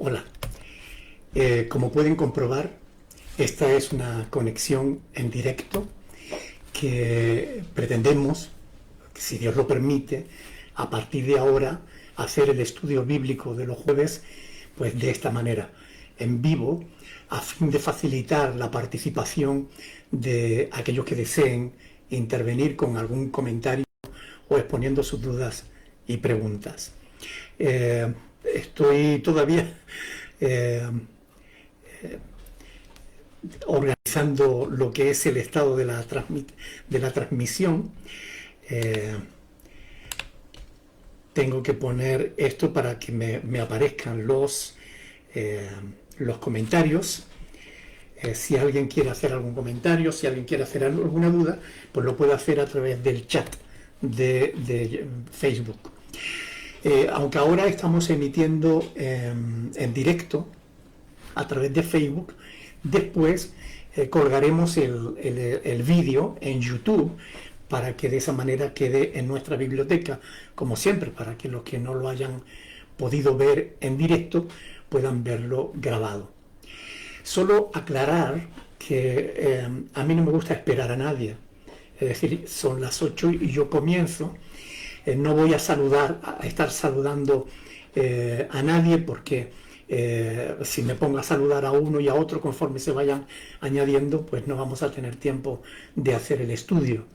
Hola. Como pueden comprobar, esta es una conexión en directo que pretendemos, si Dios lo permite, a partir de ahora hacer el estudio bíblico de los jueves pues de esta manera, en vivo, a fin de facilitar la participación de aquellos que deseen intervenir con algún comentario o exponiendo sus dudas y preguntas. Estoy todavía organizando lo que es el estado de la transmisión. Tengo que poner esto para que me aparezcan los comentarios. Si alguien quiere hacer algún comentario, si alguien quiere hacer alguna duda, pues lo puede hacer a través del chat de Facebook. Aunque ahora estamos emitiendo en directo a través de Facebook, después colgaremos el vídeo en YouTube para que de esa manera quede en nuestra biblioteca, como siempre, para que los que no lo hayan podido ver en directo puedan verlo grabado. Solo aclarar que a mí no me gusta esperar a nadie, es decir, son las 8 y yo comienzo. No voy a estar saludando a nadie porque si me pongo a saludar a uno y a otro conforme se vayan añadiendo, pues no vamos a tener tiempo de hacer el estudio.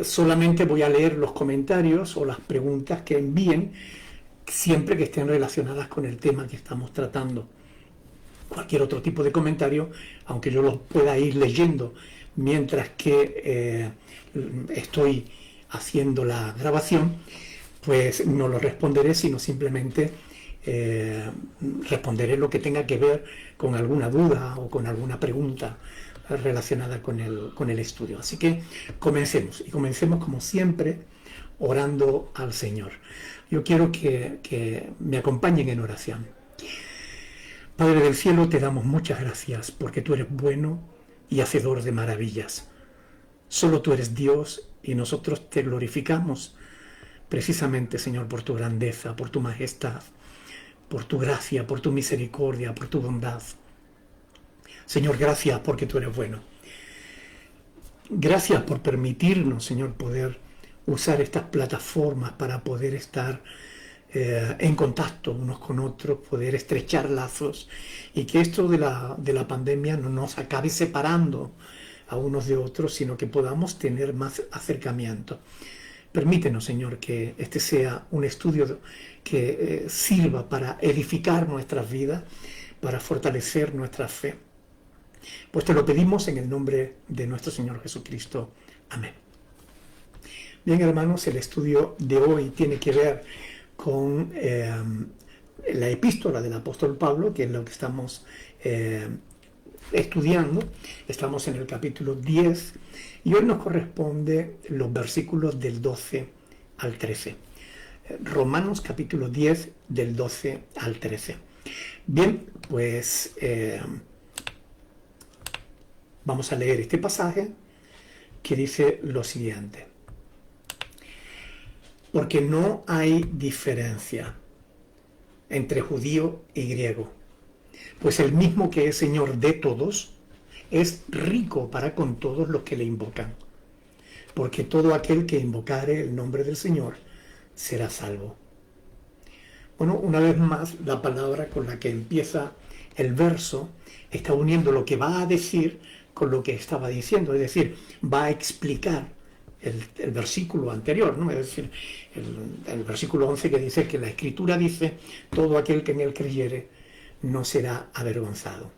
Solamente voy a leer los comentarios o las preguntas que envíen siempre que estén relacionadas con el tema que estamos tratando. Cualquier otro tipo de comentario, aunque yo los pueda ir leyendo mientras que estoy haciendo la grabación, pues no lo responderé, sino simplemente responderé lo que tenga que ver con alguna duda o con alguna pregunta relacionada con el estudio. Así que comencemos, y comencemos como siempre orando al Señor. Yo quiero que me acompañen en oración. Padre del cielo, te damos muchas gracias porque tú eres bueno y hacedor de maravillas. Solo tú eres Dios y nosotros te glorificamos precisamente, Señor, por tu grandeza, por tu majestad, por tu gracia, por tu misericordia, por tu bondad. Señor, gracias porque tú eres bueno. Gracias por permitirnos, Señor, poder usar estas plataformas para poder estar en contacto unos con otros, poder estrechar lazos y que esto de la pandemia no nos acabe separando a unos de otros, sino que podamos tener más acercamiento. Permítenos, Señor, que este sea un estudio que sirva para edificar nuestras vidas, para fortalecer nuestra fe. Pues te lo pedimos en el nombre de nuestro Señor Jesucristo. Amén. Bien, hermanos, el estudio de hoy tiene que ver con la epístola del apóstol Pablo, que es lo que estamos estudiando. Estamos en el capítulo 10 y hoy nos corresponde los versículos del 12 al 13. Romanos capítulo 10 del 12 al 13. Bien, pues vamos a leer este pasaje que dice lo siguiente. Porque no hay diferencia entre judío y griego, pues el mismo que es Señor de todos es rico para con todos los que le invocan, porque todo aquel que invocare el nombre del Señor será salvo. Bueno, una vez más, la palabra con la que empieza el verso está uniendo lo que va a decir con lo que estaba diciendo, es decir, va a explicar el versículo anterior, ¿no? Es decir, el versículo 11 que dice que la Escritura dice, todo aquel que en él creyere no será avergonzado.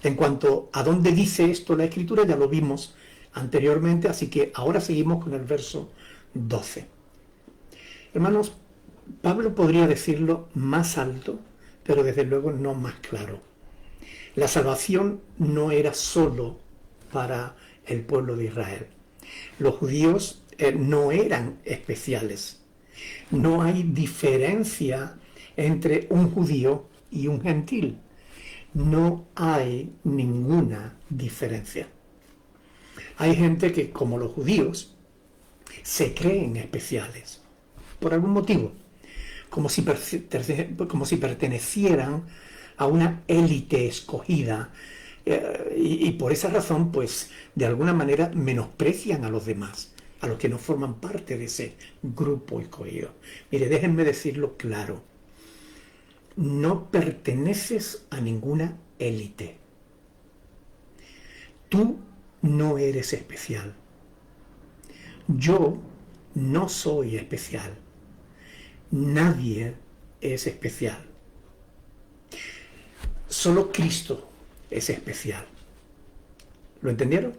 En cuanto a dónde dice esto la Escritura, ya lo vimos anteriormente, así que ahora seguimos con el verso 12. Hermanos, Pablo podría decirlo más alto, pero desde luego no más claro. La salvación no era solo para el pueblo de Israel. Los judíos no eran especiales. No hay diferencia entre un judío y un gentil. No hay ninguna diferencia. Hay gente que, como los judíos, se creen especiales por algún motivo. como si pertenecieran a una élite escogida, y por esa razón, pues, de alguna manera menosprecian a los demás, a los que no forman parte de ese grupo escogido. Mire, déjenme decirlo claro, no perteneces a ninguna élite. Tú no eres especial. Yo no soy especial. Nadie es especial. Solo Cristo es especial. ¿Lo entendieron?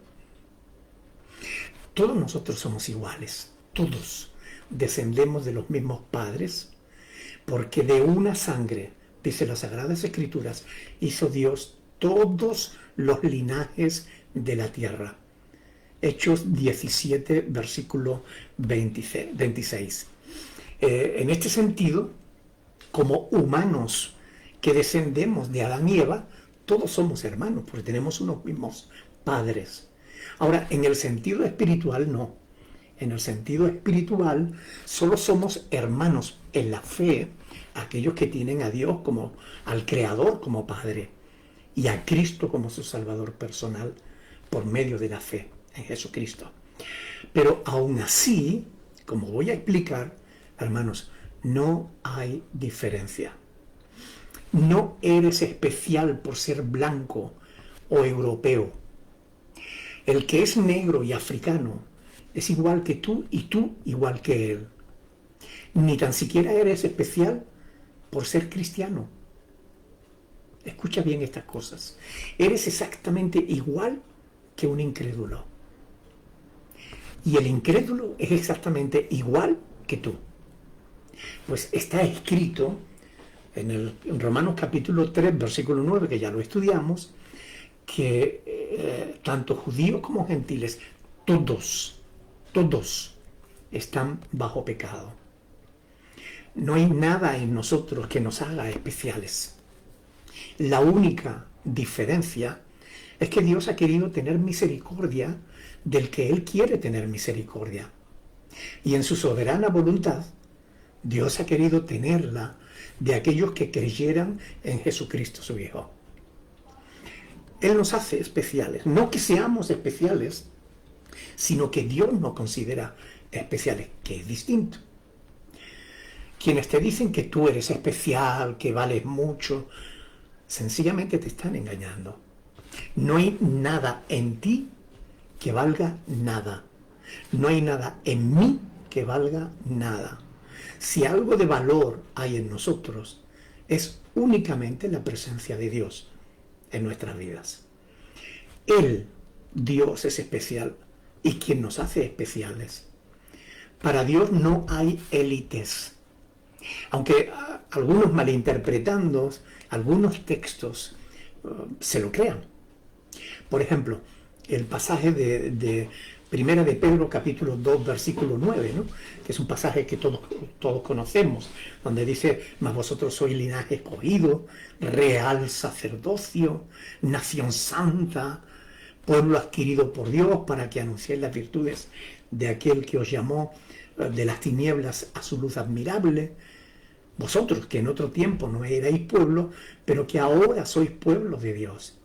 Todos nosotros somos iguales. Todos descendemos de los mismos padres, porque de una sangre, dice las Sagradas Escrituras, hizo Dios todos los linajes de la tierra. Hechos 17, versículo 26. En este sentido, como humanos que descendemos de Adán y Eva, todos somos hermanos, porque tenemos unos mismos padres. Ahora, en el sentido espiritual, no. En el sentido espiritual, solo somos hermanos en la fe, aquellos que tienen a Dios como al Creador como Padre y a Cristo como su Salvador personal por medio de la fe en Jesucristo. Pero aún así, como voy a explicar, hermanos, no hay diferencia. No eres especial por ser blanco o europeo. El que es negro y africano es igual que tú y tú igual que él. Ni tan siquiera eres especial por ser cristiano. Escucha bien estas cosas. Eres exactamente igual que un incrédulo. Y el incrédulo es exactamente igual que tú. Pues está escrito en Romanos capítulo 3, versículo 9, que ya lo estudiamos, que tanto judíos como gentiles, todos están bajo pecado. No hay nada en nosotros que nos haga especiales. La única diferencia es que Dios ha querido tener misericordia del que Él quiere tener misericordia. Y en su soberana voluntad, Dios ha querido tenerla de aquellos que creyeran en Jesucristo su Hijo. Él nos hace especiales, no que seamos especiales, sino que Dios nos considera especiales, que es distinto. Quienes te dicen que tú eres especial, que vales mucho, sencillamente te están engañando. No hay nada en ti que valga nada. No hay nada en mí que valga nada. Si algo de valor hay en nosotros, es únicamente la presencia de Dios en nuestras vidas. Él, Dios, es especial y quien nos hace especiales. Para Dios no hay élites. Aunque algunos malinterpretando algunos textos se lo crean. Por ejemplo, el pasaje de Primera de Pedro, capítulo 2, versículo 9, ¿no? Que es un pasaje que todos conocemos, donde dice: mas vosotros sois linaje escogido, real sacerdocio, nación santa, pueblo adquirido por Dios, para que anunciéis las virtudes de aquel que os llamó de las tinieblas a su luz admirable. Vosotros que en otro tiempo no erais pueblo, pero que ahora sois pueblo de Dios,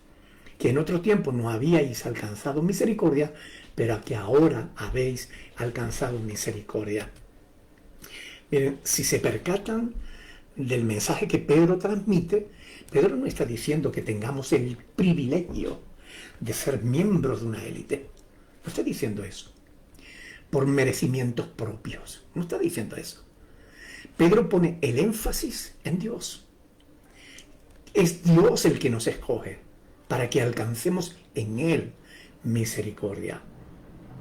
que en otro tiempo no habíais alcanzado misericordia, pero que ahora habéis alcanzado misericordia. Miren, si se percatan del mensaje que Pedro transmite, Pedro no está diciendo que tengamos el privilegio de ser miembros de una élite. No está diciendo eso por merecimientos propios. No está diciendo eso. Pedro pone el énfasis en Dios. Es Dios el que nos escoge para que alcancemos en Él misericordia.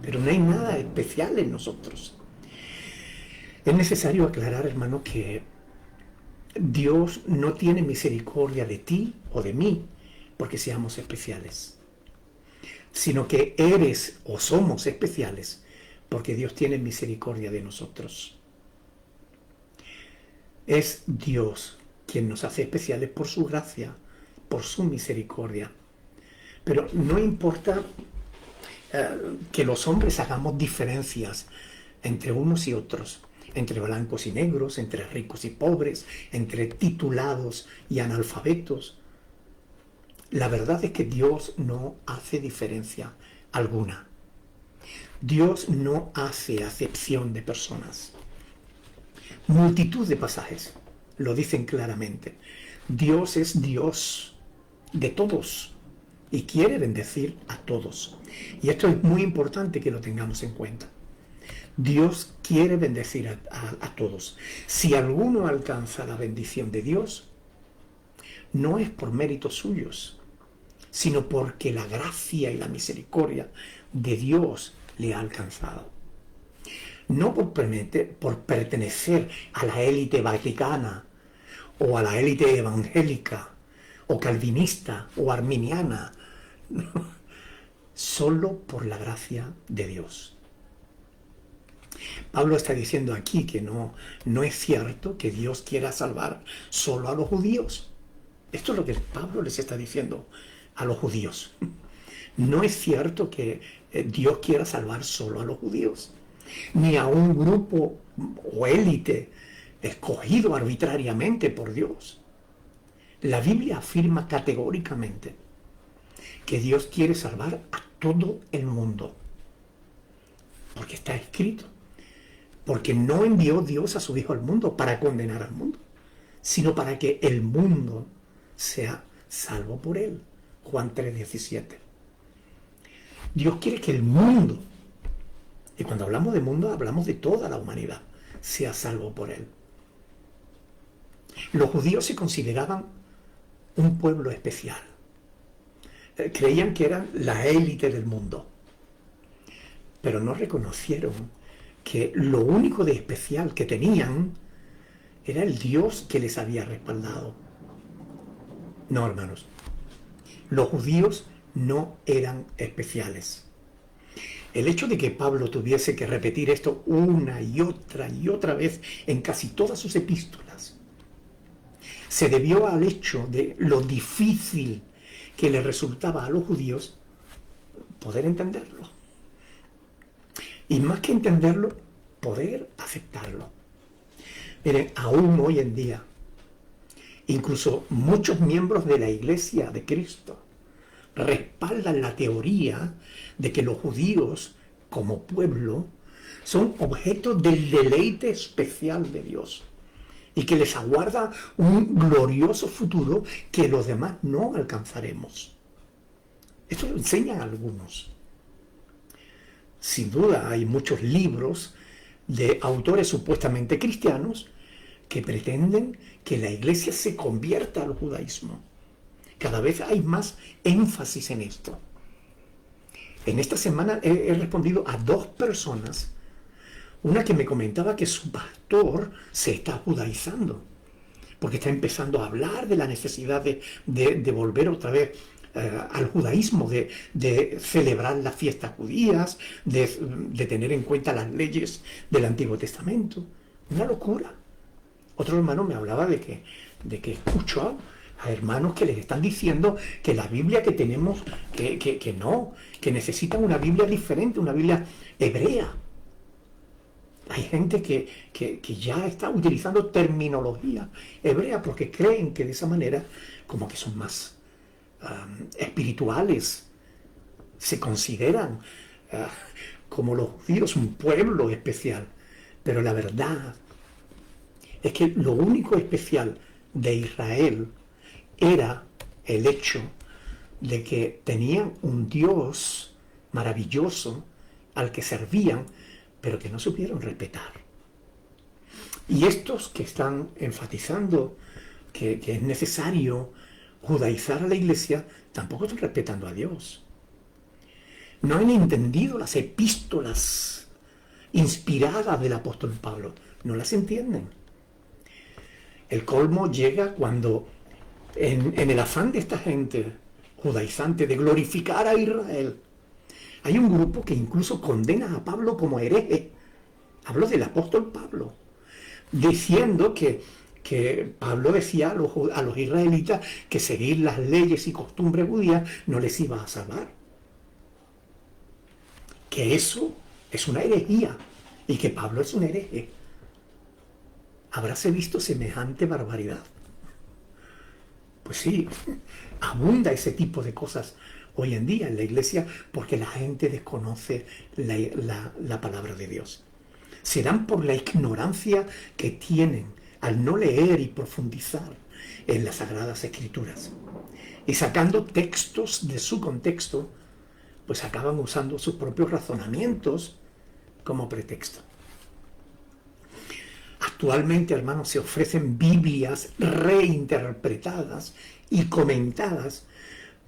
Pero no hay nada especial en nosotros. Es necesario aclarar, hermano, que Dios no tiene misericordia de ti o de mí porque seamos especiales, sino que eres o somos especiales porque Dios tiene misericordia de nosotros. Es Dios quien nos hace especiales por su gracia, por su misericordia. Pero no importa que los hombres hagamos diferencias entre unos y otros. entre blancos y negros, entre ricos y pobres, entre titulados y analfabetos. La verdad es que Dios no hace diferencia alguna. Dios no hace acepción de personas. Multitud de pasajes lo dicen claramente. Dios es Dios de todos y quiere bendecir a todos. Y esto es muy importante que lo tengamos en cuenta. Dios quiere bendecir a todos. Si alguno alcanza la bendición de Dios, no es por méritos suyos, sino porque la gracia y la misericordia de Dios le ha alcanzado. No por pertenecer a la élite vaticana, o a la élite evangélica, o calvinista, o arminiana, solo por la gracia de Dios. Pablo está diciendo aquí que no es cierto que Dios quiera salvar solo a los judíos. Esto es lo que Pablo les está diciendo a los judíos. No es cierto que Dios quiera salvar solo a los judíos, ni a un grupo o élite escogido arbitrariamente por Dios. La Biblia afirma categóricamente que Dios quiere salvar a todo el mundo, porque está escrito. Porque no envió Dios a su Hijo al mundo para condenar al mundo, sino para que el mundo sea salvo por él. Juan 3:17. Dios quiere que el mundo, y cuando hablamos de mundo hablamos de toda la humanidad, sea salvo por él. Los judíos se consideraban un pueblo especial. Creían que eran la élite del mundo, pero no reconocieron que lo único de especial que tenían era el Dios que les había respaldado. No, hermanos, los judíos no eran especiales. El hecho de que Pablo tuviese que repetir esto una y otra vez en casi todas sus epístolas se debió al hecho de lo difícil que le resultaba a los judíos poder entenderlo. Y más que entenderlo, poder aceptarlo. Miren, aún hoy en día, incluso muchos miembros de la Iglesia de Cristo respaldan la teoría de que los judíos, como pueblo, son objeto del deleite especial de Dios y que les aguarda un glorioso futuro que los demás no alcanzaremos. Esto lo enseñan algunos. Sin duda hay muchos libros de autores supuestamente cristianos que pretenden que la Iglesia se convierta al judaísmo. Cada vez hay más énfasis en esto. En esta semana he respondido a 2 personas. Una que me comentaba que su pastor se está judaizando, porque está empezando a hablar de la necesidad de volver otra vez al judaísmo, de celebrar las fiestas judías, de tener en cuenta las leyes del Antiguo Testamento. Una locura. Otro hermano me hablaba de que escuchó a hermanos que les están diciendo que la Biblia que tenemos, que necesitan una Biblia diferente, una Biblia hebrea. Hay gente que ya está utilizando terminología hebrea porque creen que de esa manera como que son más espirituales, se consideran como los judíos un pueblo especial, pero la verdad es que lo único especial de Israel era el hecho de que tenían un Dios maravilloso al que servían, pero que no supieron respetar. Y estos que están enfatizando que es necesario judaizar a la Iglesia, tampoco están respetando a Dios. No han entendido las epístolas inspiradas del apóstol Pablo. No las entienden. El colmo llega cuando, en el afán de esta gente judaizante de glorificar a Israel, hay un grupo que incluso condena a Pablo como hereje. Hablo del apóstol Pablo, diciendo que Pablo decía a los israelitas que seguir las leyes y costumbres judías no les iba a salvar. Que eso es una herejía y que Pablo es un hereje. ¿Habráse visto semejante barbaridad? Pues sí, abunda ese tipo de cosas hoy en día en la iglesia porque la gente desconoce la palabra de Dios. Serán por la ignorancia que tienen al no leer y profundizar en las Sagradas Escrituras. Y sacando textos de su contexto, pues acaban usando sus propios razonamientos como pretexto. Actualmente, hermanos, se ofrecen Biblias reinterpretadas y comentadas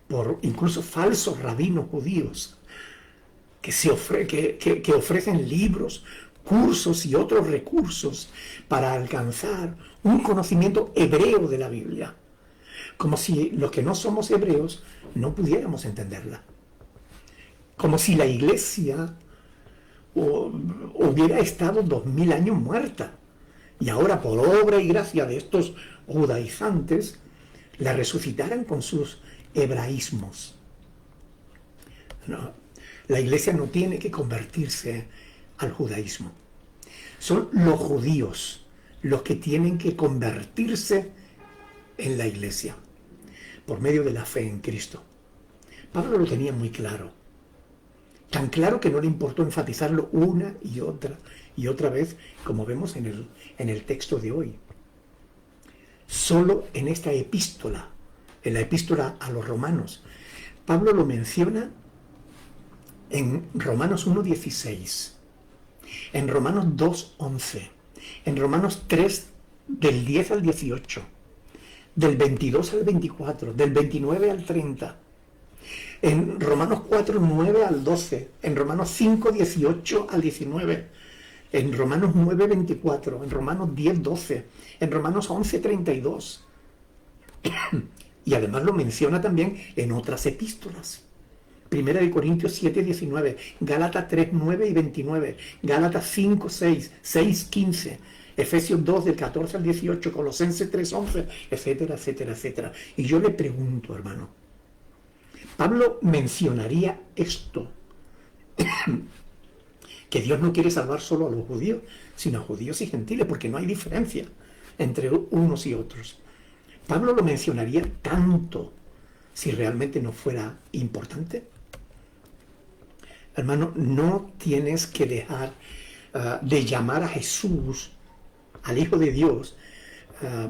por incluso falsos rabinos judíos que ofrecen libros, cursos y otros recursos para alcanzar un conocimiento hebreo de la Biblia, como si los que no somos hebreos no pudiéramos entenderla, como si la iglesia hubiera estado 2000 años muerta y ahora por obra y gracia de estos judaizantes la resucitaran con sus hebraísmos. No, la iglesia no tiene que convertirse al judaísmo. Son los judíos los que tienen que convertirse en la iglesia por medio de la fe en Cristo. Pablo lo tenía muy claro. Tan claro que no le importó enfatizarlo una y otra vez, como vemos en el texto de hoy. Solo en esta epístola, en la epístola a los romanos, Pablo lo menciona en Romanos 1:16, en Romanos 2:11, en Romanos 3, del 10 al 18, del 22 al 24, del 29 al 30, en Romanos 4, 9 al 12, en Romanos 5, 18 al 19, en Romanos 9, 24, en Romanos 10, 12, en Romanos 11, 32. Y además lo menciona también en otras epístolas. Primera de Corintios 7, 19, Gálatas 3, 9 y 29, Gálatas 5, 6, 6, 15, Efesios 2, del 14 al 18, Colosenses 3, 11, etcétera, etcétera, etcétera. Y yo le pregunto, hermano, Pablo mencionaría esto, que Dios no quiere salvar solo a los judíos, sino a judíos y gentiles, porque no hay diferencia entre unos y otros. Pablo lo mencionaría tanto si realmente no fuera importante. Hermano, no tienes que dejar de llamar a Jesús, al Hijo de Dios,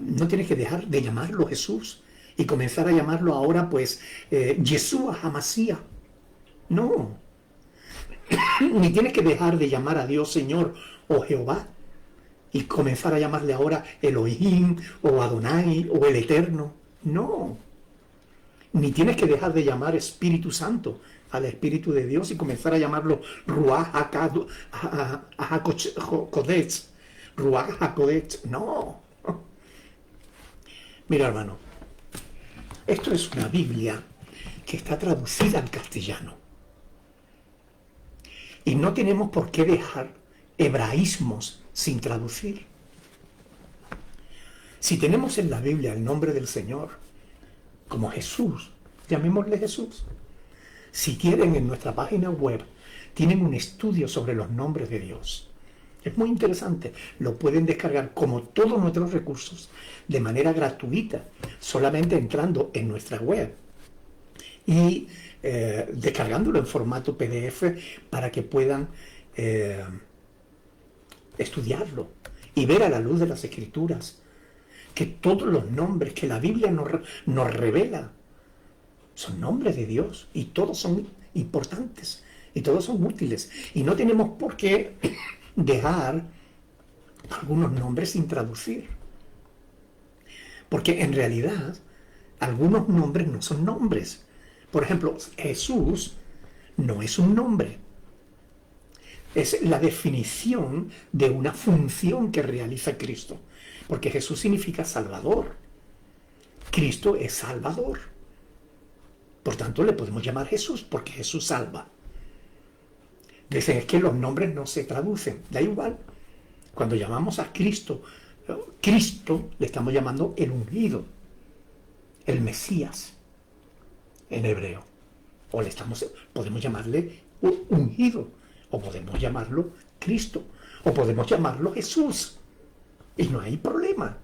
no tienes que dejar de llamarlo Jesús y comenzar a llamarlo ahora pues Yeshua HaMashiach. No. Ni tienes que dejar de llamar a Dios Señor o Jehová y comenzar a llamarle ahora Elohim o Adonai o el Eterno. No. Ni tienes que dejar de llamar Espíritu Santo al Espíritu de Dios y comenzar a llamarlo Ruach HaKodesh. Ruach HaKodesh. No. Mira, hermano, esto es una Biblia que está traducida al castellano. Y no tenemos por qué dejar hebraísmos sin traducir. Si tenemos en la Biblia el nombre del Señor, como Jesús, llamémosle Jesús. Si quieren, en nuestra página web tienen un estudio sobre los nombres de Dios. Es muy interesante. Lo pueden descargar como todos nuestros recursos de manera gratuita, solamente entrando en nuestra web y descargándolo en formato PDF para que puedan estudiarlo y ver a la luz de las Escrituras que todos los nombres que la Biblia nos revela son nombres de Dios y todos son importantes y todos son útiles y no tenemos por qué dejar algunos nombres sin traducir, porque en realidad algunos nombres no son nombres. Por ejemplo, Jesús no es un nombre, es la definición de una función que realiza Cristo, porque Jesús significa Salvador. Cristo es Salvador. Por tanto, le podemos llamar Jesús porque Jesús salva. Dicen, es que los nombres no se traducen. Da igual. Cuando llamamos a Cristo, Cristo le estamos llamando el ungido, el Mesías en hebreo. O podemos llamarle ungido, o podemos llamarlo Cristo, o podemos llamarlo Jesús. y no hay problema.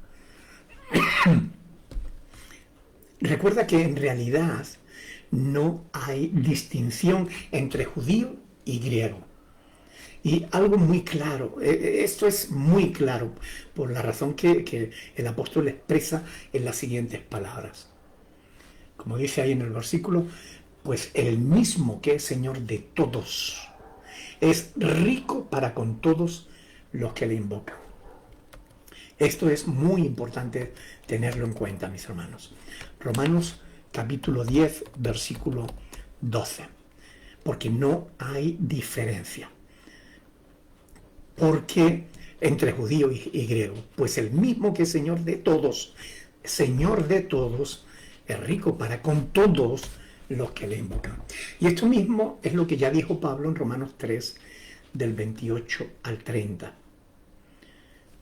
Recuerda que en realidad no hay distinción entre judío y griego. Y algo muy claro, esto es muy claro, por la razón que el apóstol expresa en las siguientes palabras. Como dice ahí en el versículo, pues el mismo que es Señor de todos, es rico para con todos los que le invocan. Esto es muy importante tenerlo en cuenta, mis hermanos. Romanos capítulo 10, versículo 12. Porque no hay diferencia. Porque entre judío y griego, pues el mismo que es Señor de todos, es rico para con todos los que le invocan. Y esto mismo es lo que ya dijo Pablo en Romanos 3, del 28 al 30.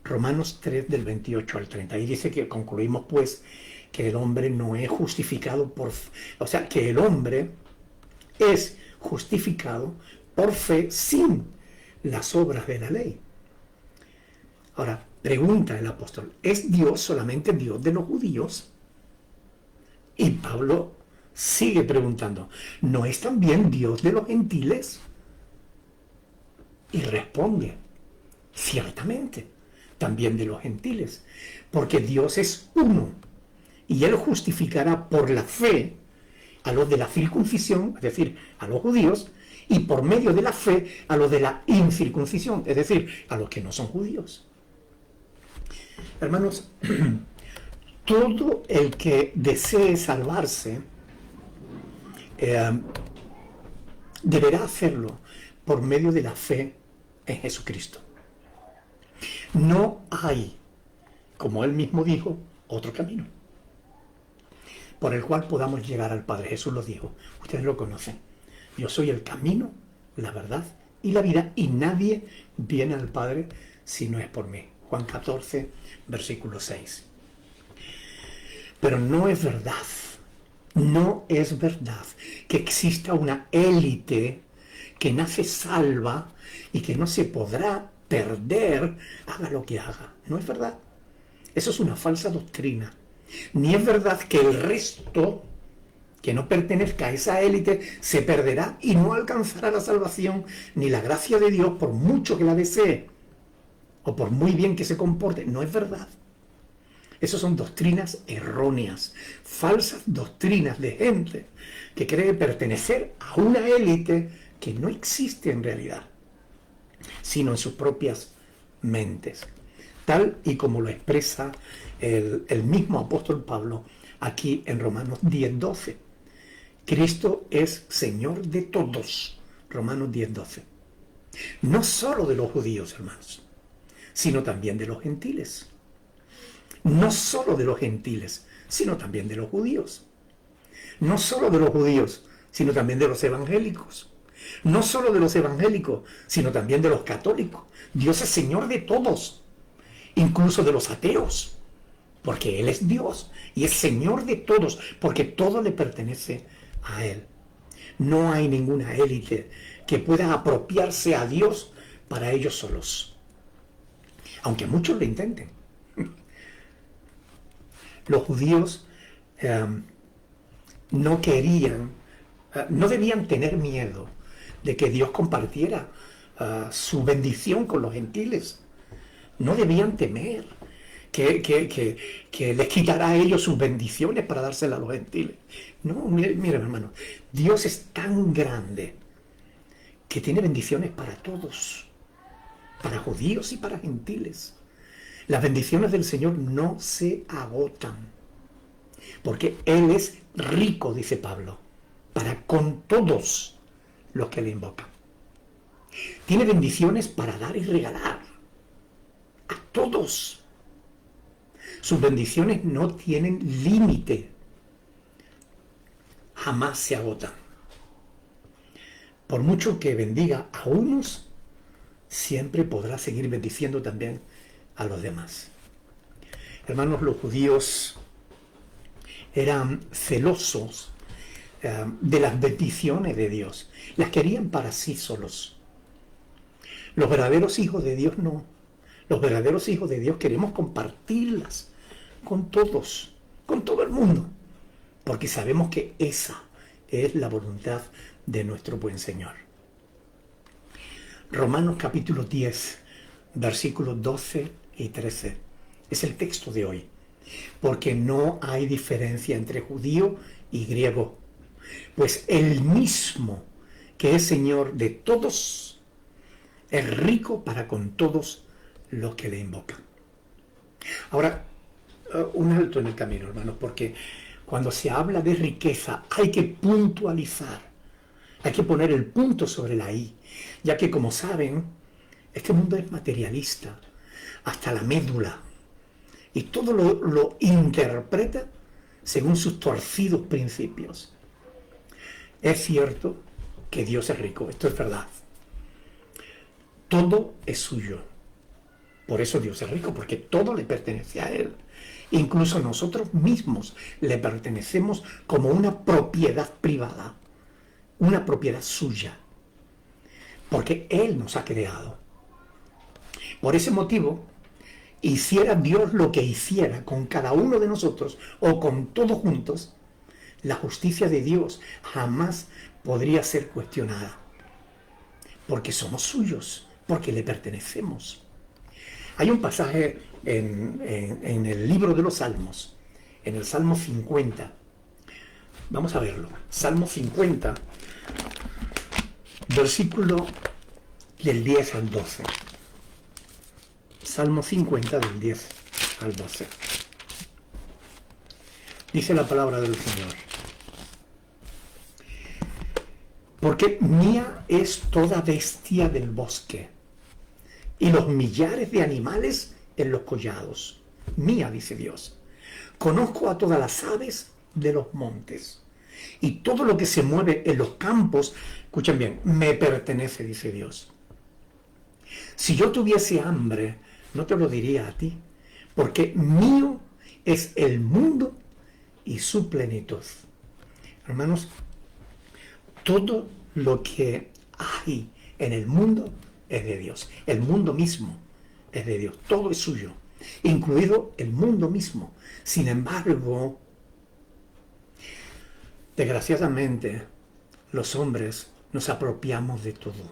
Romanos 3 del 28 al 30. Y dice que concluimos pues que el hombre no es justificado o sea, que el hombre es justificado por fe sin las obras de la ley. Ahora, pregunta el apóstol, ¿es Dios solamente Dios de los judíos? Y Pablo sigue preguntando, ¿no es también Dios de los gentiles? Y responde, ciertamente, también de los gentiles, porque Dios es uno, y Él justificará por la fe a los de la circuncisión, es decir, a los judíos, y por medio de la fe a los de la incircuncisión, es decir, a los que no son judíos. Hermanos, todo el que desee salvarse deberá hacerlo por medio de la fe en Jesucristo. No hay, como él mismo dijo, otro camino por el cual podamos llegar al Padre. Jesús lo dijo, ustedes lo conocen. Yo soy el camino, la verdad y la vida, y nadie viene al Padre si no es por mí. Juan 14, versículo 6. Pero no es verdad que exista una élite que nace salva y que no se podrá perder, haga lo que haga. No es verdad. Eso es una falsa doctrina. Ni es verdad que el resto que no pertenezca a esa élite se perderá y no alcanzará la salvación ni la gracia de Dios por mucho que la desee o por muy bien que se comporte. No es verdad. Esas son doctrinas erróneas, falsas doctrinas de gente que cree pertenecer a una élite que no existe en realidad, sino en sus propias mentes, tal y como lo expresa el mismo apóstol Pablo aquí en Romanos 10:12. Cristo es Señor de todos, Romanos 10:12. No solo de los judíos, hermanos, sino también de los gentiles. No solo de los gentiles, sino también de los judíos. No solo de los judíos, sino también de los evangélicos. No solo de los evangélicos, sino también de los católicos. Dios es Señor de todos, incluso de los ateos, porque Él es Dios y es Señor de todos, porque todo le pertenece a Él. No hay ninguna élite que pueda apropiarse a Dios para ellos solos, aunque muchos lo intenten. Los judíos no debían tener miedo de que Dios compartiera su bendición con los gentiles. No debían temer que les quitará a ellos sus bendiciones para dárselas a los gentiles. No, miren hermano, Dios es tan grande que tiene bendiciones para todos, para judíos y para gentiles. Las bendiciones del Señor no se agotan, porque Él es rico, dice Pablo, para con todos los que le invocan. Tiene bendiciones para dar y regalar a todos. Sus bendiciones no tienen límite, jamás se agotan. Por mucho que bendiga a unos, siempre podrá seguir bendiciendo también a los demás. Hermanos, los judíos eran celosos de las bendiciones de Dios. Las querían para sí solos. Los verdaderos hijos de Dios no. Los verdaderos hijos de Dios queremos compartirlas con todos, con todo el mundo, porque sabemos que esa es la voluntad de nuestro buen Señor. Romanos capítulo 10, versículos 12 y 13, es el texto de hoy. Porque no hay diferencia entre judío y griego, pues el mismo que es Señor de todos es rico para con todos los que le invocan. Ahora, un alto en el camino, hermanos, porque cuando se habla de riqueza hay que puntualizar, hay que poner el punto sobre la i, ya que, como saben, este mundo es materialista hasta la médula y todo lo interpreta según sus torcidos principios. Es cierto que Dios es rico, esto es verdad. Todo es suyo. Por eso Dios es rico, porque todo le pertenece a Él. Incluso nosotros mismos le pertenecemos como una propiedad privada, una propiedad suya, porque Él nos ha creado. Por ese motivo, hiciera Dios lo que hiciera con cada uno de nosotros o con todos juntos, la justicia de Dios jamás podría ser cuestionada, porque somos suyos, porque le pertenecemos. Hay un pasaje en el libro de los Salmos, en el Salmo 50. Vamos a verlo. Salmo 50, versículo del 10 al 12. Salmo 50 del 10 al 12. Dice la palabra del Señor. Porque mía es toda bestia del bosque y los millares de animales en los collados. Mía, dice Dios. Conozco a todas las aves de los montes y todo lo que se mueve en los campos, escuchen bien, me pertenece, dice Dios. Si yo tuviese hambre, no te lo diría a ti, porque mío es el mundo y su plenitud. Hermanos, todo lo que hay en el mundo es de Dios. El mundo mismo es de Dios. Todo es suyo, incluido el mundo mismo. Sin embargo, desgraciadamente, los hombres nos apropiamos de todo,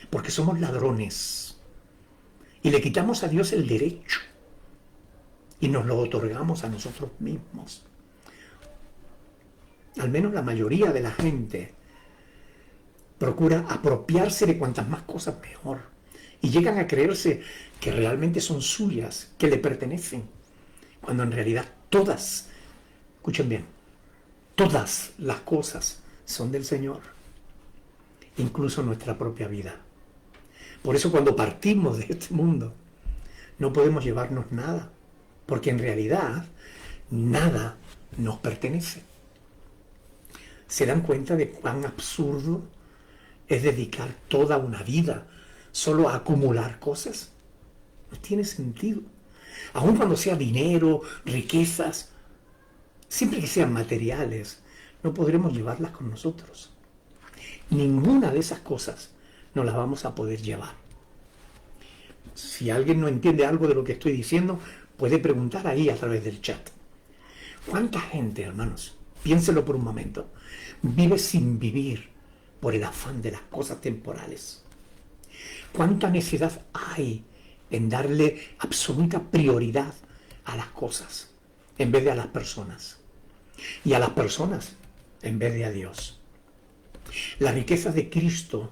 porque somos ladrones y le quitamos a Dios el derecho y nos lo otorgamos a nosotros mismos. Al menos la mayoría de la gente procura apropiarse de cuantas más cosas mejor y llegan a creerse que realmente son suyas, que le pertenecen, cuando en realidad todas, escuchen bien, todas las cosas son del Señor, incluso nuestra propia vida. Por eso cuando partimos de este mundo no podemos llevarnos nada, porque en realidad nada nos pertenece. ¿Se dan cuenta de cuán absurdo es dedicar toda una vida solo a acumular cosas? No tiene sentido. Aun cuando sea dinero, riquezas, siempre que sean materiales, no podremos llevarlas con nosotros. Ninguna de esas cosas nos las vamos a poder llevar. Si alguien no entiende algo de lo que estoy diciendo, puede preguntar ahí a través del chat. ¿Cuánta gente, hermanos, piénselo por un momento, vive sin vivir por el afán de las cosas temporales? ¿Cuánta necedad hay en darle absoluta prioridad a las cosas en vez de a las personas? Y a las personas en vez de a Dios. Las riquezas de Cristo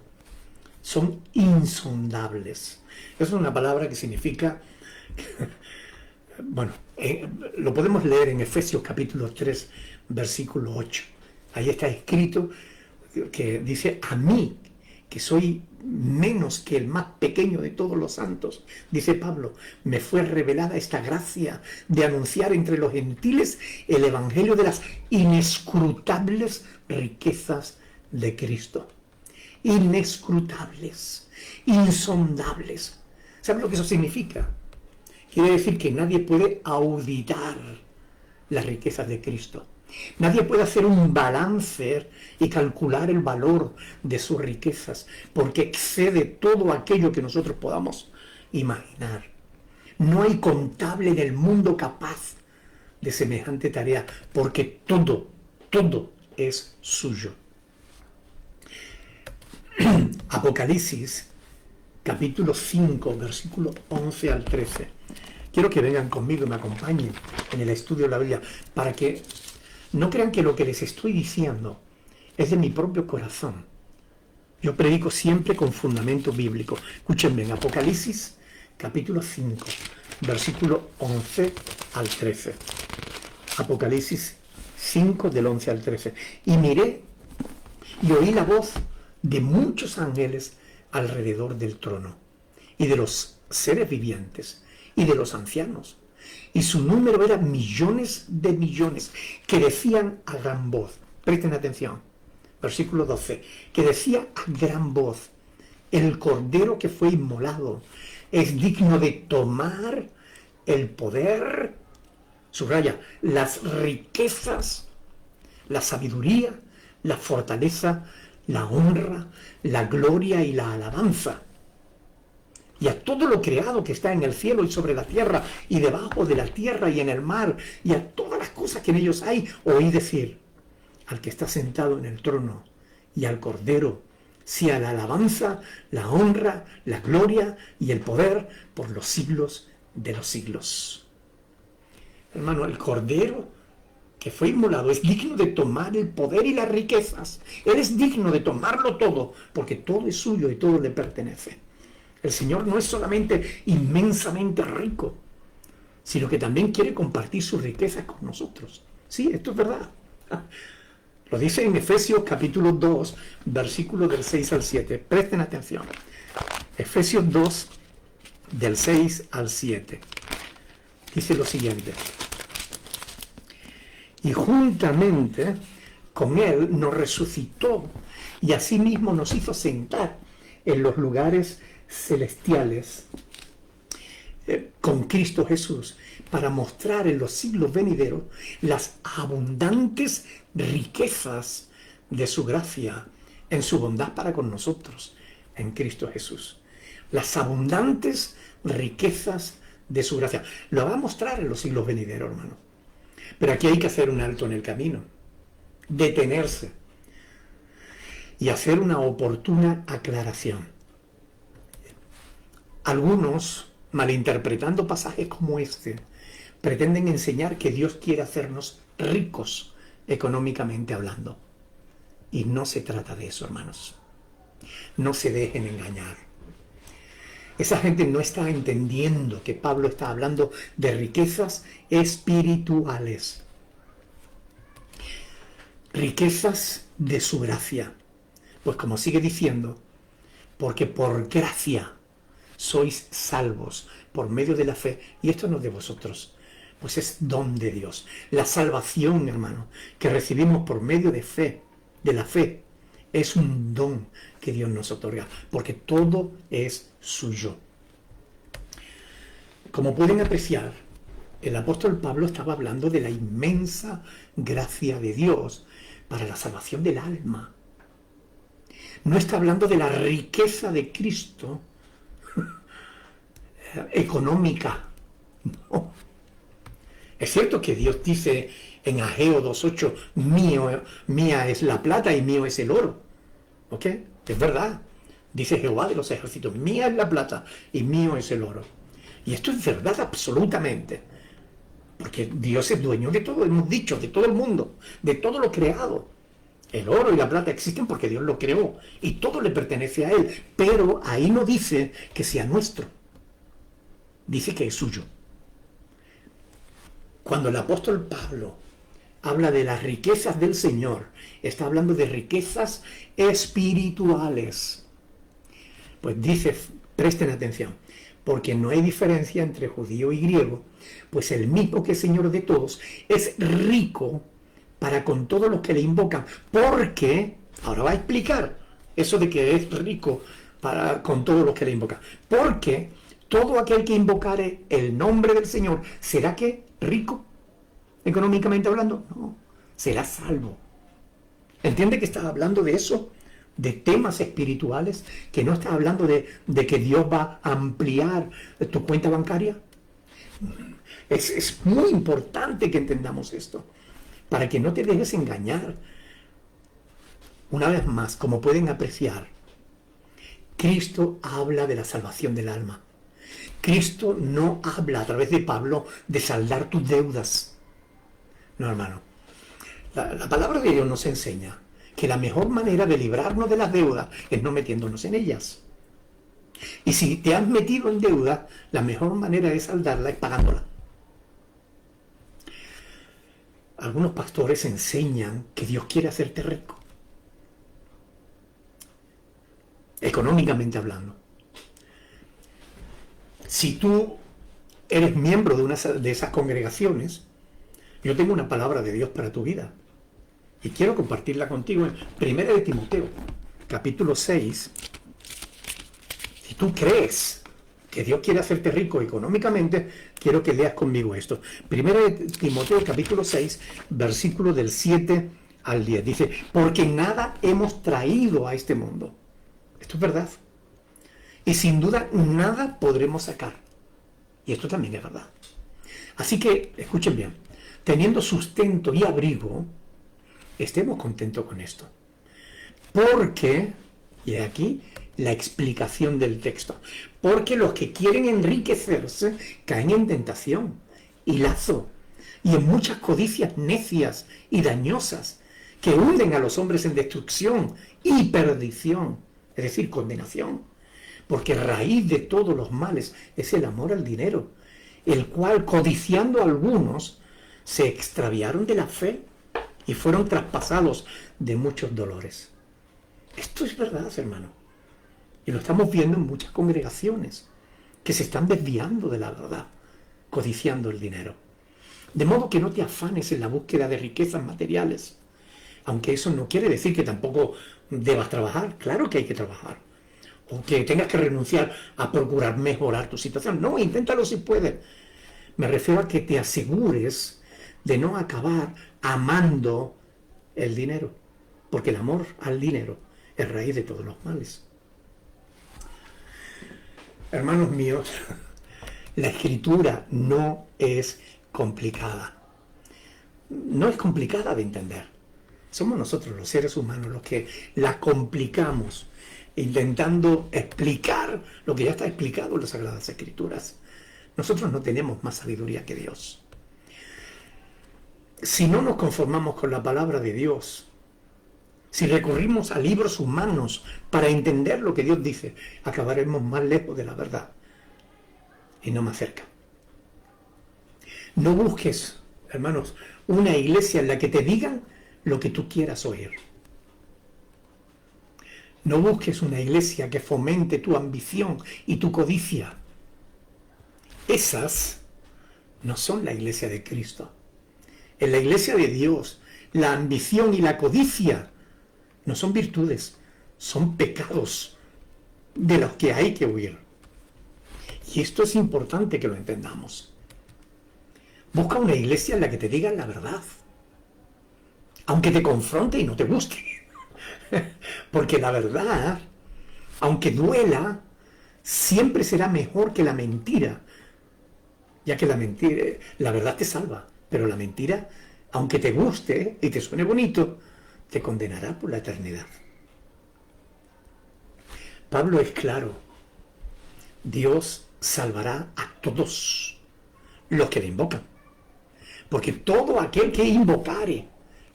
son insondables. Es una palabra que significa, bueno, lo podemos leer en Efesios capítulo 3, versículo 8. Ahí está escrito que dice, a mí, que soy menos que el más pequeño de todos los santos, dice Pablo, me fue revelada esta gracia de anunciar entre los gentiles el evangelio de las inescrutables riquezas de Cristo. Inescrutables, insondables. ¿Saben lo que eso significa? Quiere decir que nadie puede auditar las riquezas de Cristo. Nadie puede hacer un balance y calcular el valor de sus riquezas, porque excede todo aquello que nosotros podamos imaginar. No hay contable en el mundo capaz de semejante tarea, porque todo es suyo. Apocalipsis, capítulo 5, versículos 11 al 13. Quiero que vengan conmigo y me acompañen en el estudio de la Biblia, para que no crean que lo que les estoy diciendo es de mi propio corazón. Yo predico siempre con fundamento bíblico. Escúchenme, en Apocalipsis, capítulo 5, versículo 11 al 13. Apocalipsis 5, del 11 al 13. Y miré y oí la voz de muchos ángeles alrededor del trono, y de los seres vivientes, y de los ancianos. Y su número era millones de millones, que decían a gran voz, presten atención, versículo 12, que decía a gran voz, el cordero que fue inmolado es digno de tomar el poder, subraya, las riquezas, la sabiduría, la fortaleza, la honra, la gloria y la alabanza. Y a todo lo creado que está en el cielo y sobre la tierra y debajo de la tierra y en el mar, y a todas las cosas que en ellos hay, oí decir al que está sentado en el trono y al Cordero, sea la alabanza, la honra, la gloria y el poder por los siglos de los siglos. Hermano, el Cordero que fue inmolado es digno de tomar el poder y las riquezas. Él es digno de tomarlo todo, porque todo es suyo y todo le pertenece. El Señor no es solamente inmensamente rico, sino que también quiere compartir sus riquezas con nosotros. Sí, esto es verdad. Lo dice en Efesios capítulo 2, versículos del 6 al 7. Presten atención. Efesios 2, del 6 al 7. Dice lo siguiente. Y juntamente con Él nos resucitó y asimismo nos hizo sentar en los lugares celestiales con Cristo Jesús, para mostrar en los siglos venideros las abundantes riquezas de su gracia en su bondad para con nosotros en Cristo Jesús. Las abundantes riquezas de su gracia. Lo va a mostrar en los siglos venideros, hermano. Pero aquí hay que hacer un alto en el camino, detenerse y hacer una oportuna aclaración. Algunos, malinterpretando pasajes como este, pretenden enseñar que Dios quiere hacernos ricos económicamente hablando. Y no se trata de eso, hermanos. No se dejen engañar. Esa gente no está entendiendo que Pablo está hablando de riquezas espirituales. Riquezas de su gracia. Pues como sigue diciendo, porque por gracia sois salvos por medio de la fe, y esto no es de vosotros, pues es don de Dios. La salvación, hermano, que recibimos por medio de fe, de la fe, es un don que Dios nos otorga, porque todo es suyo. Como pueden apreciar, el apóstol Pablo estaba hablando de la inmensa gracia de Dios para la salvación del alma. No está hablando de la riqueza de Cristo económica. No. Es cierto que Dios dice en Ageo 2:8, mía es la plata y mío es el oro. ¿Ok? Es verdad. Dice Jehová de los ejércitos, mía es la plata y mío es el oro. Y esto es verdad absolutamente. Porque Dios es dueño de todo, hemos dicho, de todo el mundo, de todo lo creado. El oro y la plata existen porque Dios lo creó y todo le pertenece a Él. Pero ahí no dice que sea nuestro. Dice que es suyo. Cuando el apóstol Pablo habla de las riquezas del Señor, está hablando de riquezas espirituales. Pues dice, presten atención, porque no hay diferencia entre judío y griego, pues el mismo que es Señor de todos es rico para con todos los que le invocan, porque, ahora va a explicar eso de que es rico para con todos los que le invocan, porque todo aquel que invocare el nombre del Señor, ¿será que rico económicamente hablando? No, será salvo. ¿Entiende que está hablando de eso? de temas espirituales, que no estás hablando de que Dios va a ampliar tu cuenta bancaria. Es muy importante que entendamos esto, para que no te dejes engañar. Una vez más, como pueden apreciar, Cristo habla de la salvación del alma. Cristo no habla a través de Pablo de saldar tus deudas. No, hermano. La palabra de Dios nos enseña que la mejor manera de librarnos de las deudas es no metiéndonos en ellas. Y si te has metido en deuda, la mejor manera de saldarla es pagándola. Algunos pastores enseñan que Dios quiere hacerte rico, económicamente hablando. Si tú eres miembro de una de esas congregaciones, yo tengo una palabra de Dios para tu vida y quiero compartirla contigo en 1 de Timoteo, capítulo 6. Si tú crees que Dios quiere hacerte rico económicamente, quiero que leas conmigo esto. 1 de Timoteo, capítulo 6, versículo del 7 al 10. Dice, porque nada hemos traído a este mundo. Esto es verdad. Y sin duda nada podremos sacar. Y esto también es verdad. Así que, escuchen bien, teniendo sustento y abrigo, estemos contentos con esto. Porque, y aquí la explicación del texto, porque los que quieren enriquecerse caen en tentación y lazo y en muchas codicias necias y dañosas que hunden a los hombres en destrucción y perdición, es decir, condenación. Porque raíz de todos los males es el amor al dinero, el cual, codiciando a algunos, se extraviaron de la fe y fueron traspasados de muchos dolores. Esto es verdad, hermano. Y lo estamos viendo en muchas congregaciones que se están desviando de la verdad, codiciando el dinero. De modo que no te afanes en la búsqueda de riquezas materiales, aunque eso no quiere decir que tampoco debas trabajar. Claro que hay que trabajar. O que tengas que renunciar a procurar mejorar tu situación. No, inténtalo si puedes. Me refiero a que te asegures de no acabar amando el dinero, porque el amor al dinero es raíz de todos los males. Hermanos míos, la escritura no es complicada. No es complicada de entender. Somos nosotros los seres humanos los que la complicamos, intentando explicar lo que ya está explicado en las Sagradas Escrituras. Nosotros no tenemos más sabiduría que Dios. Si no nos conformamos con la palabra de Dios, si recurrimos a libros humanos para entender lo que Dios dice, acabaremos más lejos de la verdad y no más cerca. No busques, hermanos, una iglesia en la que te digan lo que tú quieras oír. No busques una iglesia que fomente tu ambición y tu codicia. Esas no son la iglesia de Cristo. En la iglesia de Dios, la ambición y la codicia no son virtudes, son pecados de los que hay que huir. Y esto es importante que lo entendamos. Busca una iglesia en la que te digan la verdad, aunque te confronte y no te guste. Porque la verdad, aunque duela, siempre será mejor que la mentira, ya que la verdad te salva, pero la mentira, aunque te guste y te suene bonito, te condenará por la eternidad. Pablo es claro: Dios salvará a todos los que le invocan, porque todo aquel que invocare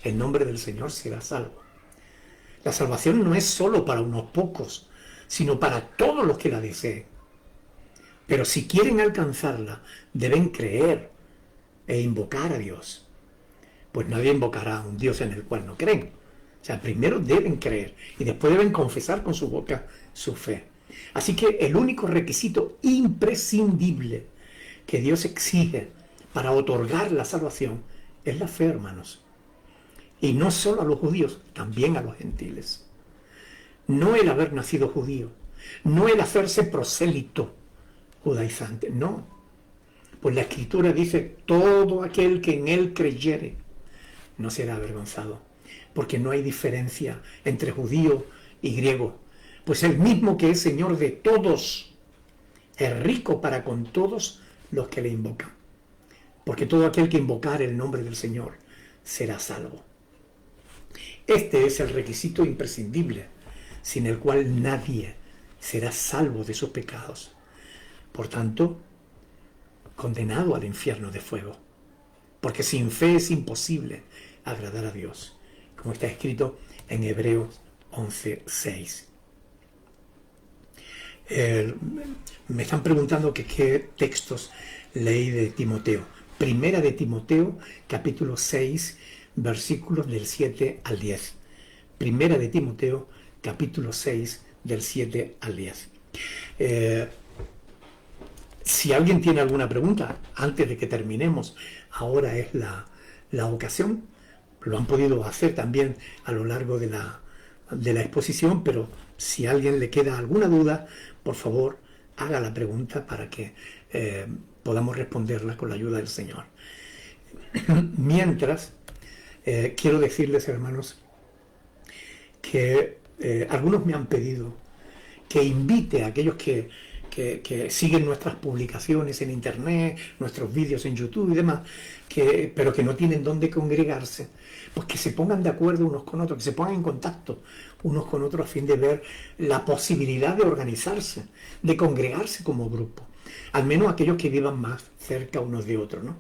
el nombre del Señor será salvo. La salvación no es solo para unos pocos, sino para todos los que la deseen. Pero si quieren alcanzarla, deben creer e invocar a Dios. Pues nadie invocará a un Dios en el cual no creen. O sea, primero deben creer y después deben confesar con su boca su fe. Así que el único requisito imprescindible que Dios exige para otorgar la salvación es la fe, hermanos. Y no solo a los judíos, también a los gentiles. No el haber nacido judío, no el hacerse prosélito judaizante, no. Pues la Escritura dice: todo aquel que en él creyere no será avergonzado, porque no hay diferencia entre judío y griego. Pues el mismo que es Señor de todos, es rico para con todos los que le invocan. Porque todo aquel que invocar el nombre del Señor será salvo. Este es el requisito imprescindible, sin el cual nadie será salvo de sus pecados. Por tanto, condenado al infierno de fuego. Porque sin fe es imposible agradar a Dios, como está escrito en Hebreos 11:6. Me están preguntando que qué textos leí de Timoteo. Primera de Timoteo, capítulo 6, versículos del 7 al 10. Primera de Timoteo, capítulo 6, del 7 al 10. Si alguien tiene alguna pregunta, antes de que terminemos, ahora es la ocasión. Lo han podido hacer también a lo largo de la exposición, pero si a alguien le queda alguna duda, por favor, haga la pregunta para que podamos responderla con la ayuda del Señor. Mientras, quiero decirles, hermanos, que algunos me han pedido que invite a aquellos que siguen nuestras publicaciones en internet, nuestros vídeos en YouTube y demás, pero que no tienen dónde congregarse, pues que se pongan de acuerdo unos con otros, que se pongan en contacto unos con otros a fin de ver la posibilidad de organizarse, de congregarse como grupo, al menos aquellos que vivan más cerca unos de otros, ¿no?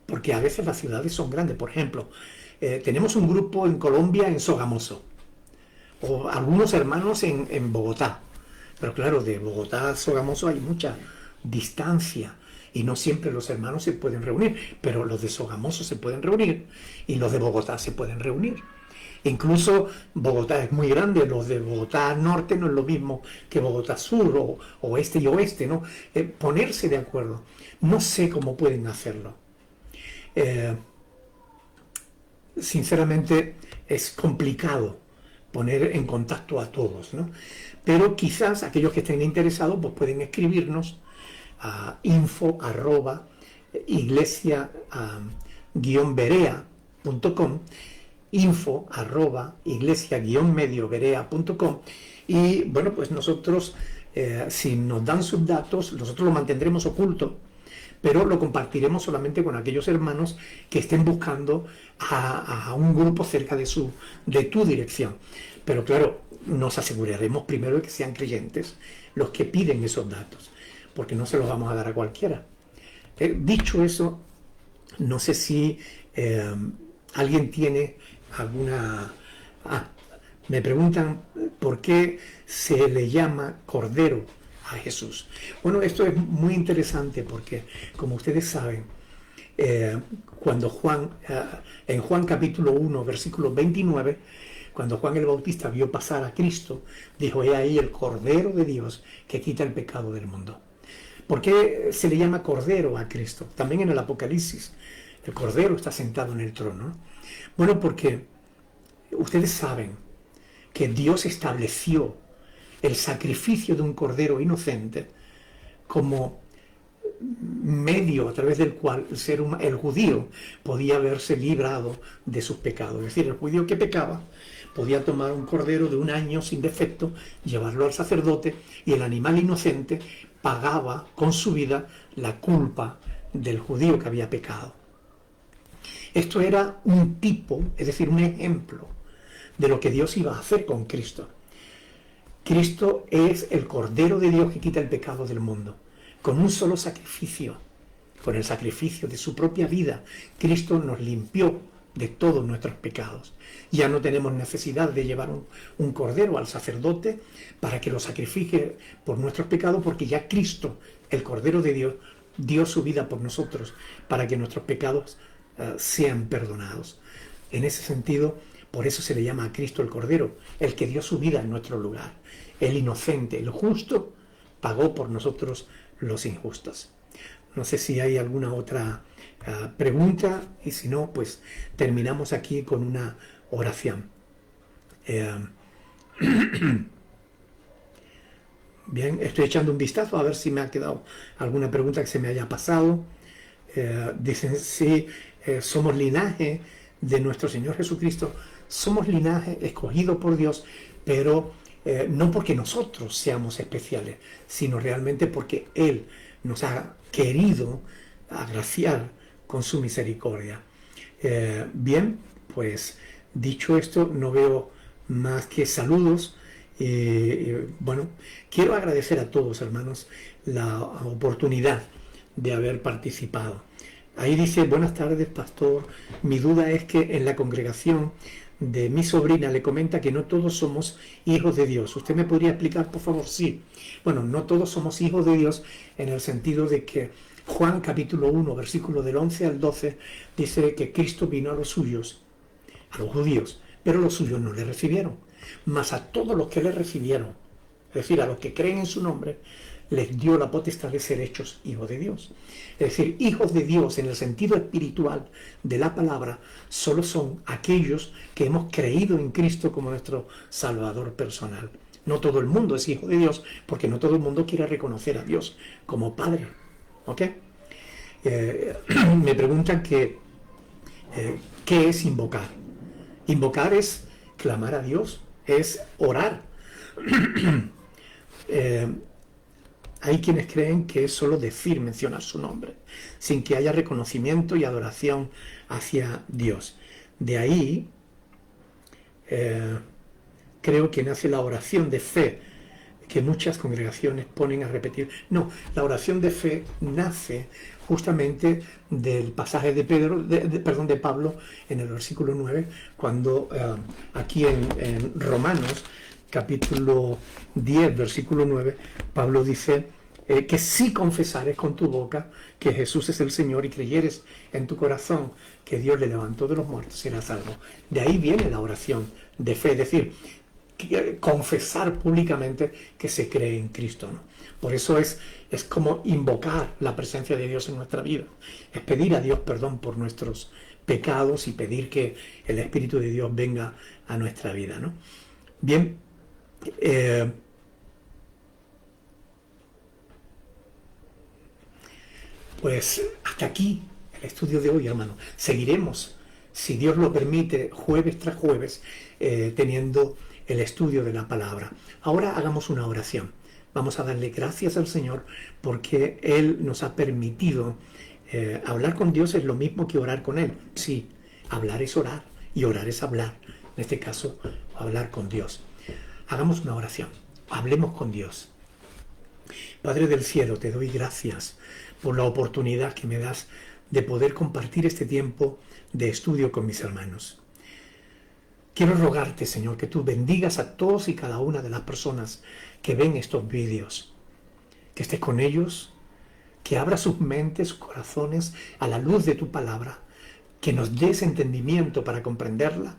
Porque a veces las ciudades son grandes. Por ejemplo, tenemos un grupo en Colombia, en Sogamoso, o algunos hermanos en Bogotá. Pero claro, de Bogotá a Sogamoso hay mucha distancia y no siempre los hermanos se pueden reunir, pero los de Sogamoso se pueden reunir y los de Bogotá se pueden reunir. Incluso Bogotá es muy grande, los de Bogotá norte no es lo mismo que Bogotá sur o oeste y oeste, ¿no? Ponerse de acuerdo. No sé cómo pueden hacerlo. Sinceramente es complicado poner en contacto a todos, ¿no? Pero quizás aquellos que estén interesados pues pueden escribirnos a info@iglesia-berea.com, info@iglesia-medioberea.com, y bueno, pues nosotros, si nos dan sus datos, nosotros lo mantendremos oculto, pero lo compartiremos solamente con aquellos hermanos que estén buscando a un grupo cerca de tu dirección. Pero claro, nos aseguraremos primero de que sean creyentes los que piden esos datos, porque no se los vamos a dar a cualquiera. Dicho eso, no sé si alguien tiene alguna... me preguntan por qué se le llama Cordero a Jesús. Bueno, esto es muy interesante porque, como ustedes saben, cuando en Juan capítulo 1, versículo 29, cuando Juan el Bautista vio pasar a Cristo, dijo: he ahí el Cordero de Dios que quita el pecado del mundo. ¿Por qué se le llama Cordero a Cristo? También en el Apocalipsis, el Cordero está sentado en el trono. Bueno, porque ustedes saben que Dios estableció el sacrificio de un cordero inocente como medio a través del cual el judío podía verse librado de sus pecados. Es decir, el judío que pecaba podía tomar un cordero de un año sin defecto, llevarlo al sacerdote, y el animal inocente pagaba con su vida la culpa del judío que había pecado. Esto era un tipo, es decir, un ejemplo de lo que Dios iba a hacer con Cristo. Cristo es el Cordero de Dios que quita el pecado del mundo. Con un solo sacrificio, con el sacrificio de su propia vida, Cristo nos limpió de todos nuestros pecados. Ya no tenemos necesidad de llevar un cordero al sacerdote para que lo sacrifique por nuestros pecados, porque ya Cristo, el Cordero de Dios, dio su vida por nosotros para que nuestros pecados sean perdonados. En ese sentido, por eso se le llama a Cristo el Cordero, el que dio su vida en nuestro lugar. El inocente, el justo, pagó por nosotros los injustos. No sé si hay alguna otra pregunta, y si no, pues terminamos aquí con una oración. Bien, estoy echando un vistazo a ver si me ha quedado alguna pregunta que se me haya pasado. Dicen, sí, somos linaje de nuestro Señor Jesucristo. somos linaje escogido por Dios, pero no porque nosotros seamos especiales, sino realmente porque Él nos ha querido agraciar con su misericordia. Bien, pues dicho esto, no veo más que saludos. Bueno, quiero agradecer a todos, hermanos, la oportunidad de haber participado. Ahí dice: buenas tardes, pastor. Mi duda es que en la congregación de mi sobrina le comenta que no todos somos hijos de Dios. ¿Usted me podría explicar, por favor? Sí. Bueno, no todos somos hijos de Dios en el sentido de que Juan capítulo 1, versículo del 11 al 12, dice que Cristo vino a los suyos, a los judíos, pero los suyos no le recibieron. Mas a todos los que le recibieron, es decir, a los que creen en su nombre, les dio la potestad de ser hechos hijos de Dios. Es decir, hijos de Dios en el sentido espiritual de la palabra solo son aquellos que hemos creído en Cristo como nuestro Salvador personal. No todo el mundo es hijo de Dios, porque no todo el mundo quiere reconocer a Dios como Padre. ¿Ok? Me preguntan que ¿qué es invocar? Invocar es clamar a Dios, es orar. Hay quienes creen que es solo decir, mencionar su nombre, sin que haya reconocimiento y adoración hacia Dios. De ahí creo que nace la oración de fe, que muchas congregaciones ponen a repetir. No, la oración de fe nace justamente del pasaje de de Pablo en el versículo 9, cuando aquí en Romanos capítulo 10, versículo 9, Pablo dice que si confesares con tu boca que Jesús es el Señor y creyeres en tu corazón que Dios le levantó de los muertos, serás salvo. De ahí viene la oración de fe, es decir, confesar públicamente que se cree en Cristo, ¿no? Por eso es como invocar la presencia de Dios en nuestra vida, es pedir a Dios perdón por nuestros pecados y pedir que el Espíritu de Dios venga a nuestra vida, ¿no? Bien, pues hasta aquí el estudio de hoy, hermano. Seguiremos, si Dios lo permite, jueves tras jueves, teniendo el estudio de la palabra. Ahora hagamos una oración. Vamos a darle gracias al Señor porque Él nos ha permitido hablar con Dios. Es lo mismo que orar con Él. Sí, hablar es orar y orar es hablar. En este caso, hablar con Dios. Hagamos una oración. Hablemos con Dios. Padre del cielo, te doy gracias por la oportunidad que me das de poder compartir este tiempo de estudio con mis hermanos. Quiero rogarte, Señor, que tú bendigas a todos y cada una de las personas que ven estos vídeos, que estés con ellos, que abra sus mentes, sus corazones a la luz de tu palabra, que nos des entendimiento para comprenderla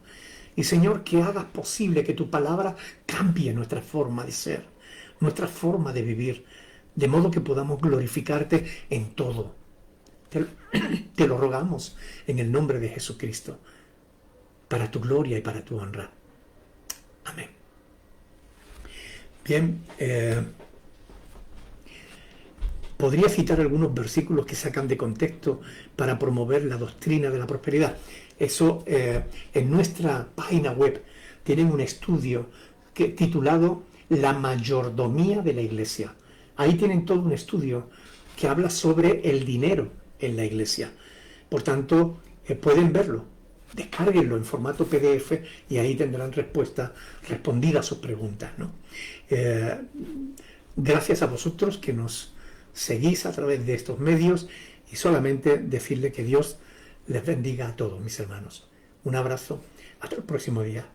y, Señor, que hagas posible que tu palabra cambie nuestra forma de ser, nuestra forma de vivir, de modo que podamos glorificarte en todo. Te lo rogamos en el nombre de Jesucristo, para tu gloria y para tu honra. Amén. Bien, podría citar algunos versículos que sacan de contexto para promover la doctrina de la prosperidad. Eso en nuestra página web tienen un estudio titulado La mayordomía de la iglesia. Ahí tienen todo un estudio que habla sobre el dinero en la iglesia. Por tanto, pueden verlo. Descárguenlo en formato PDF y ahí tendrán respondida a sus preguntas, ¿no? Gracias a vosotros que nos seguís a través de estos medios y solamente decirle que Dios les bendiga a todos mis hermanos. Un abrazo, hasta el próximo día.